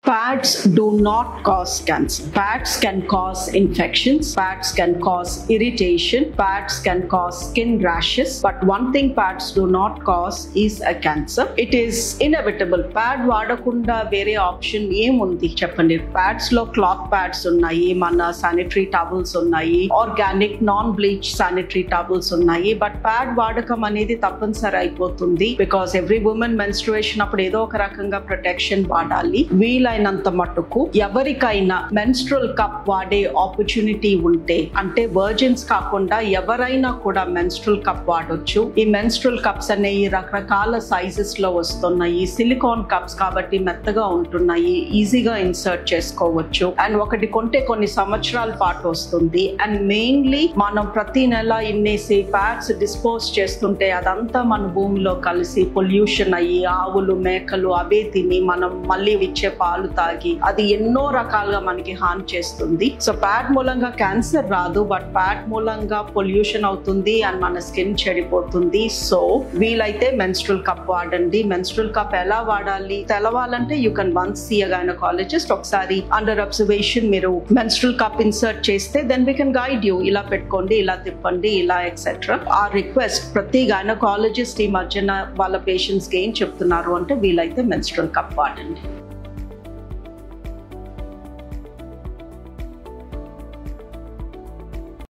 Pads do not cause cancer. Pads can cause infections. Pads can cause irritation. Pads can cause skin rashes. But one thing pads do not cause is a cancer. It is inevitable. Pad వాడకుండా వేరే option ఏముంది చెప్పండి. Pods లో cloth pods ఉన్నాయి, మన sanitary towels ఉన్నాయి, organic non bleach sanitary towels ఉన్నాయి. But pad వాడకం అనేది తప్పనిసరి అయిపోతుంది. బికాస్ ఎవ్రీ ఉమెన్ మెన్స్ట్రుయేషన్ అప్పుడు ఏదో ఒక రకంగా ప్రొటెక్షన్ వాడాలి. వీలైనంత మట్టుకు ఎవరికైనా మెన్స్ట్రువల్ కప్ వాడే ఆపర్చునిటీ ఉంటే, అంటే వర్జిన్స్ కాకుండా ఎవరైనా కూడా మెన్స్ట్రువల్ కప్ వాడొచ్చు. ఈ మెన్స్ట్రువల్ కప్స్ అనేవి రకరకాల సైజెస్ లో వస్తున్నాయి. సిలికాన్ కప్స్ కాబట్టి మెత్తగా ఉంటున్నాయి, ఈజీగా ఇన్సర్ట్ చేసుకోవచ్చు. అండ్ ఒకటి కొంటే కొన్ని సంవత్సరాల పాటు వస్తుంది. అండ్ మెయిన్లీ మనం ప్రతి నెల ఇన్నేసి ప్యాడ్స్ డిస్పోజ్ చేస్తుంటే అదంతా మన భూమిలో కలిసి పొల్యూషన్ అయ్యి ఆవులు మేకలు అవే తిని మనం మళ్ళీ ఇచ్చే పాలు తాగి అది ఎన్నో రకాలుగా మనకి హాని చేస్తుంది. సో ప్యాడ్ మూలంగా క్యాన్సర్ రాదు, బట్ ప్యాడ్ మూలంగా పొల్యూషన్ అవుతుంది అండ్ మన స్కిన్ చెడిపోతుంది. సో వీలైతే మెన్స్ట్రువల్ కప్ వాడండి. మెన్స్ట్రువల్ కప్ ఎలా వాడాలి తెలవాలంటే you can once see a gynaecologist. ఒకసారి అండర్ అబ్జర్వేషన్ మీరు మెన్స్ట్రువల్ కప్ ఇన్సర్ట్ చేస్తే then we can guide you. ఇలా పెట్టుకోండి, ఇలా తిప్పండి, ఇలా ఎక్సెట్రా. ఆ రిక్వెస్ట్ ప్రతి గైనకాలజిస్ట్ ఈ మధ్యన వాళ్ళ పేషెంట్స్ కి ఏం చెప్తున్నారు అంటే వీలైతే మెన్స్ట్రువల్ కప్ వాడండి.